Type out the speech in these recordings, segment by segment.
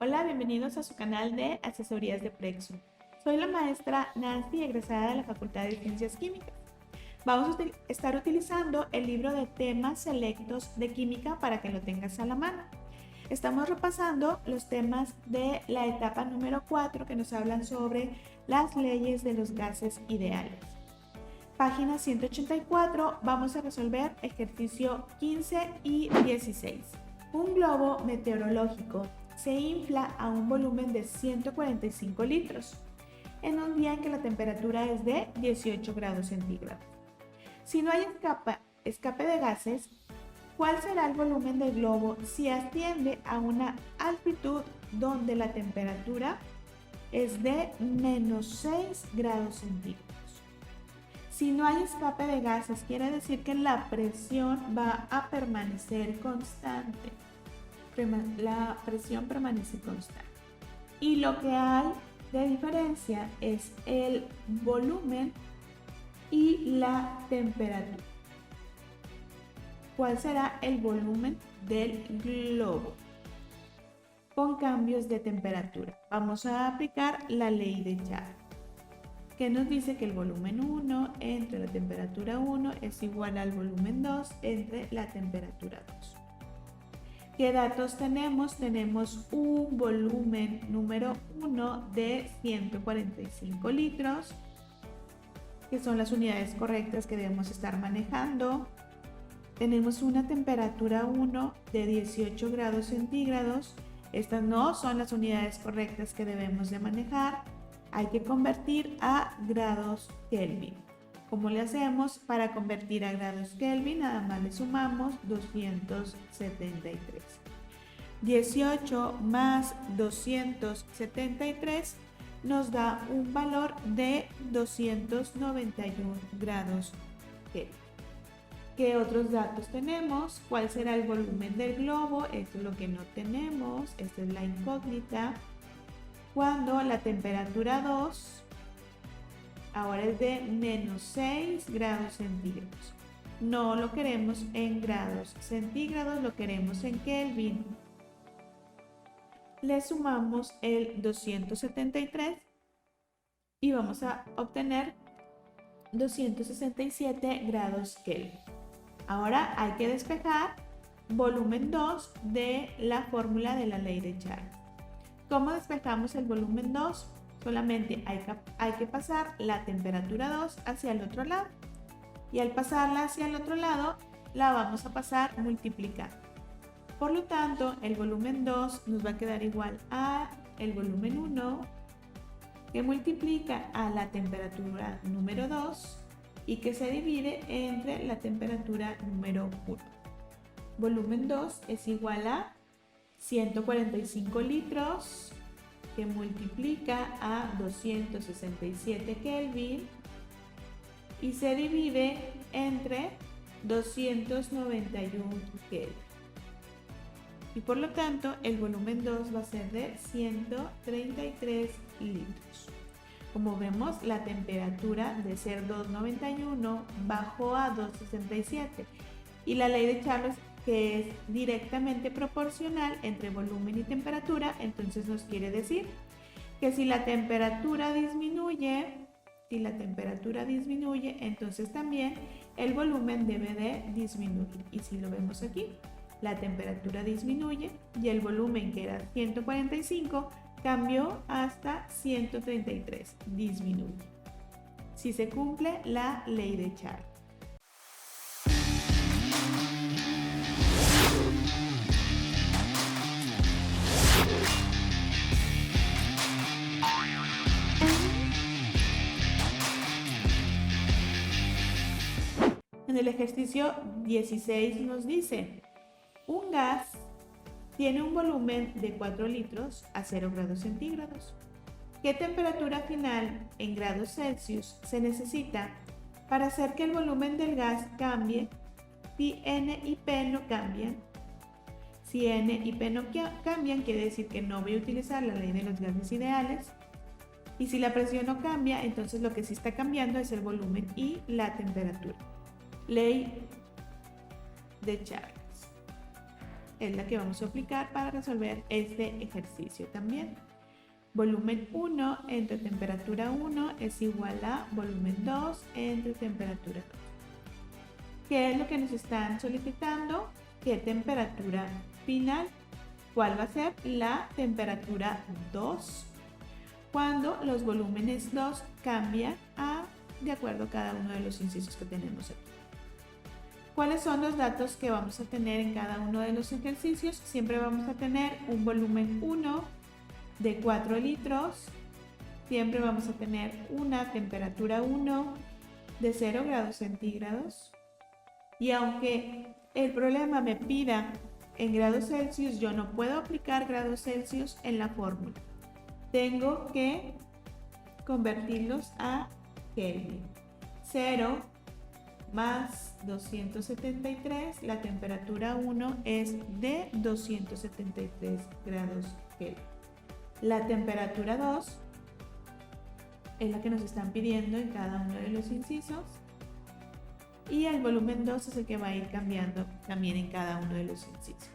Hola, bienvenidos a su canal de Asesorías de Prexo. Soy la maestra Nancy, egresada de la Facultad de Ciencias Químicas. Vamos a estar utilizando el libro de temas selectos de química para que lo tengas a la mano. Estamos repasando los temas de la etapa número 4 que nos hablan sobre las leyes de los gases ideales. Página 184, vamos a resolver ejercicio 15 y 16. Un globo meteorológico se infla a un volumen de 145 litros en un día en que la temperatura es de 18 grados centígrados. Si no hay escape de gases, ¿cuál será el volumen del globo si asciende a una altitud donde la temperatura es de menos 6 grados centígrados? Si no hay escape de gases, quiere decir que la presión va a permanecer constante. La presión permanece constante. Y lo que hay de diferencia es el volumen y la temperatura. ¿Cuál será el volumen del globo? Con cambios de temperatura. Vamos a aplicar la ley de Charles, que nos dice que el volumen 1 entre la temperatura 1 es igual al volumen 2 entre la temperatura 2. ¿Qué datos tenemos? Tenemos un volumen número 1 de 145 litros, que son las unidades correctas que debemos estar manejando. Tenemos una temperatura 1 de 18 grados centígrados. Estas no son las unidades correctas que debemos de manejar. Hay que convertir a grados Kelvin. ¿Cómo le hacemos? Para convertir a grados Kelvin, nada más le sumamos 273. 18 más 273 nos da un valor de 291 grados Kelvin. ¿Qué otros datos tenemos? ¿Cuál será el volumen del globo? Esto es lo que no tenemos. Esta es la incógnita. Cuando la temperatura 2 ahora es de menos 6 grados centígrados. No lo queremos en grados centígrados, lo queremos en Kelvin. Le sumamos el 273 y vamos a obtener 267 grados Kelvin. Ahora hay que despejar volumen 2 de la fórmula de la ley de Charles. ¿Cómo despejamos el volumen 2? Solamente hay que pasar la temperatura 2 hacia el otro lado. Y al pasarla hacia el otro lado, la vamos a pasar multiplicando. Por lo tanto, el volumen 2 nos va a quedar igual a el volumen 1, que multiplica a la temperatura número 2 y que se divide entre la temperatura número 1. Volumen 2 es igual a 145 litros, que multiplica a 267 Kelvin y se divide entre 291 Kelvin. Y por lo tanto, el volumen 2 va a ser de 133 litros. Como vemos, la temperatura de ser 291 bajó a 267. Y la ley de Charles, que es directamente proporcional entre volumen y temperatura, entonces nos quiere decir que si la temperatura disminuye, entonces también el volumen debe de disminuir. Y si lo vemos aquí, la temperatura disminuye y el volumen, que era 145, cambió hasta 133, disminuye. Si se cumple la ley de Charles. En el ejercicio 16 nos dice, un gas tiene un volumen de 4 litros a 0 grados centígrados. ¿Qué temperatura final en grados Celsius se necesita para hacer que el volumen del gas cambie si N y P no cambian? Si N y P no cambian, quiere decir que no voy a utilizar la ley de los gases ideales. Y si la presión no cambia, entonces lo que sí está cambiando es el volumen y la temperatura. Ley de Charles. es la que vamos a aplicar para resolver este ejercicio también. Volumen 1 entre temperatura 1 es igual a volumen 2 entre temperatura 2. ¿Qué es lo que nos están solicitando? ¿Qué temperatura final? ¿Cuál va a ser la temperatura 2? Cuando los volúmenes 2 cambian de acuerdo a cada uno de los incisos que tenemos aquí. ¿Cuáles son los datos que vamos a tener en cada uno de los ejercicios? Siempre vamos a tener un volumen 1 de 4 litros. Siempre vamos a tener una temperatura 1 de 0 grados centígrados. Y aunque el problema me pida en grados Celsius, yo no puedo aplicar grados Celsius en la fórmula. Tengo que convertirlos a Kelvin. 0 más 273, la temperatura 1 es de 273 grados Kelvin. La temperatura 2 es la que nos están pidiendo en cada uno de los incisos. Y el volumen 2 es el que va a ir cambiando también en cada uno de los incisos.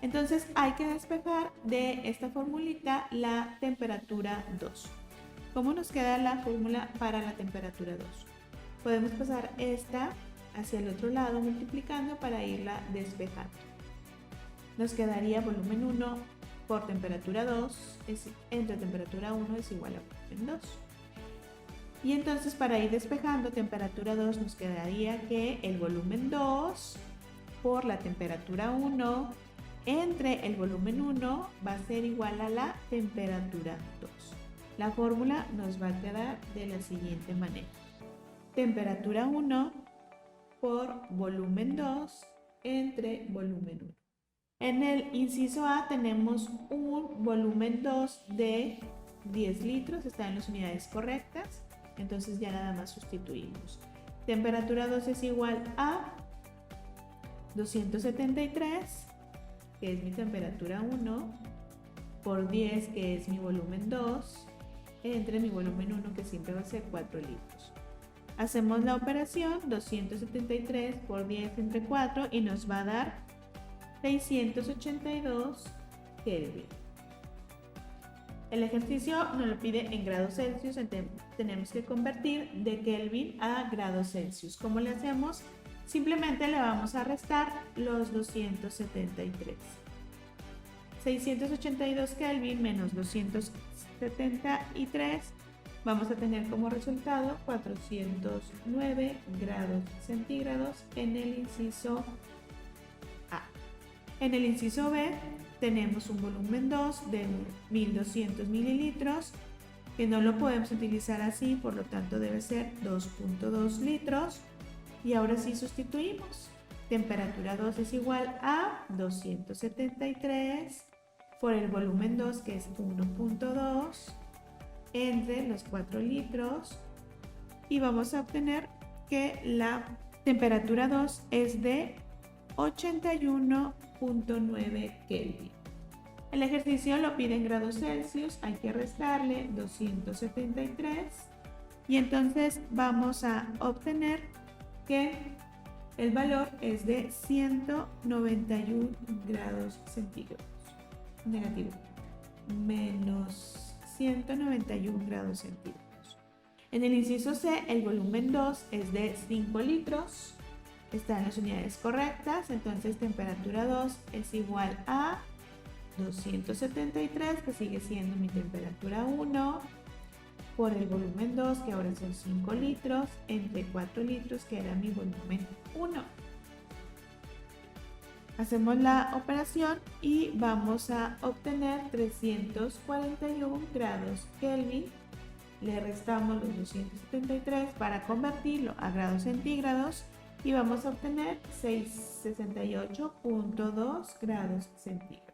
Entonces hay que despejar de esta formulita la temperatura 2. ¿Cómo nos queda la fórmula para la temperatura 2? Podemos pasar esta hacia el otro lado multiplicando para irla despejando. Nos quedaría volumen 1 por temperatura 2 entre temperatura 1 es igual a volumen 2. Y entonces para ir despejando temperatura 2 nos quedaría que el volumen 2 por la temperatura 1 entre el volumen 1 va a ser igual a la temperatura 2. La fórmula nos va a quedar de la siguiente manera. Temperatura 1 por volumen 2 entre volumen 1. En el inciso A tenemos un volumen 2 de 10 litros, está en las unidades correctas. Entonces ya nada más sustituimos. Temperatura 2 es igual a 273, que es mi temperatura 1, por 10, que es mi volumen 2, entre mi volumen 1, que siempre va a ser 4 litros. Hacemos la operación, 273 por 10 entre 4, y nos va a dar 682 Kelvin. El ejercicio nos lo pide en grados Celsius, entonces tenemos que convertir de Kelvin a grados Celsius. ¿Cómo le hacemos? Simplemente le vamos a restar los 273. 682 Kelvin menos 273, vamos a tener como resultado 409 grados centígrados en el inciso A. En el inciso B tenemos un volumen 2 de 1200 mililitros, que no lo podemos utilizar así, por lo tanto debe ser 2.2 litros. Y ahora sí sustituimos. Temperatura 2 es igual a 273 por el volumen 2, que es 1.2, entre los 4 litros. Y vamos a obtener que la temperatura 2 es de 81.9 Kelvin. El ejercicio lo pide en grados Celsius, hay que restarle 273 y entonces vamos a obtener que el valor es de 191 grados centígrados. Negativo. Menos 191 grados centígrados. En el inciso C, el volumen 2 es de 5 litros. Está en las unidades correctas, entonces temperatura 2 es igual a 273, que sigue siendo mi temperatura 1, por el volumen 2, que ahora son 5 litros, entre 4 litros, que era mi volumen 1. Hacemos la operación y vamos a obtener 341 grados Kelvin. Le restamos los 273 para convertirlo a grados centígrados y vamos a obtener 68.2 grados centígrados.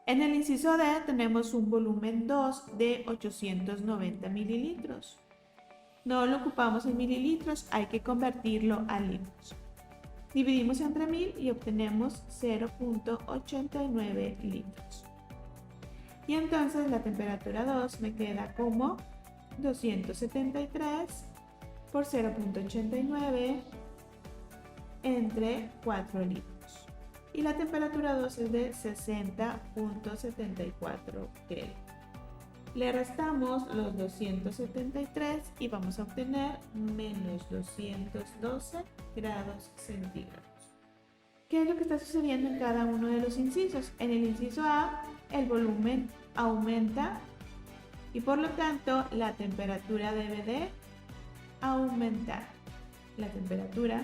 En el inciso D tenemos un volumen 2 de 890 mililitros. No lo ocupamos en mililitros, hay que convertirlo a litros. Dividimos entre 1000 y obtenemos 0.89 litros. Y entonces la temperatura 2 me queda como 273 por 0.89 entre 4 litros. y la temperatura 2 es de 60.74 Kelvin. Le restamos los 273 y vamos a obtener menos 212 grados centígrados. ¿Qué es lo que está sucediendo en cada uno de los incisos? En el inciso A, el volumen aumenta y por lo tanto la temperatura debe de aumentar. La temperatura,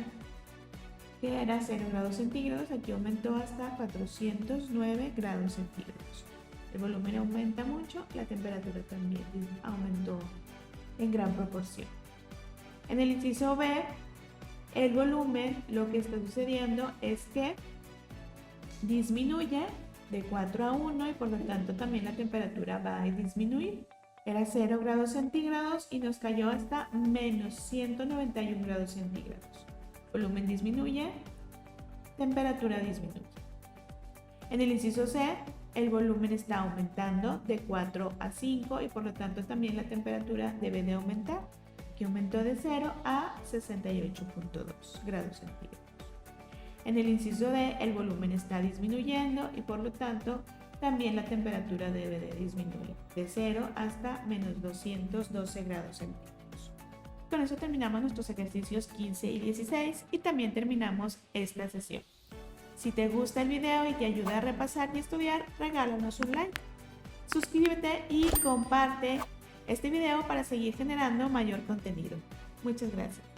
que era 0 grados centígrados, aquí aumentó hasta 409 grados centígrados. El volumen aumenta mucho, la temperatura también aumentó en gran proporción. En el inciso B, el volumen, lo que está sucediendo es que disminuye de 4 a 1 y por lo tanto también la temperatura va a disminuir. Era 0 grados centígrados y nos cayó hasta menos 191 grados centígrados. Volumen disminuye, temperatura disminuye. En el inciso C, el volumen está aumentando de 4 a 5 y por lo tanto también la temperatura debe de aumentar, que aumentó de 0 a 68.2 grados centígrados. En el inciso D, el volumen está disminuyendo y por lo tanto también la temperatura debe de disminuir de 0 hasta menos 212 grados centígrados. Con eso terminamos nuestros ejercicios 15 y 16 y también terminamos esta sesión. Si te gusta el video y te ayuda a repasar y estudiar, regálanos un like. Suscríbete y comparte este video para seguir generando mayor contenido. Muchas gracias.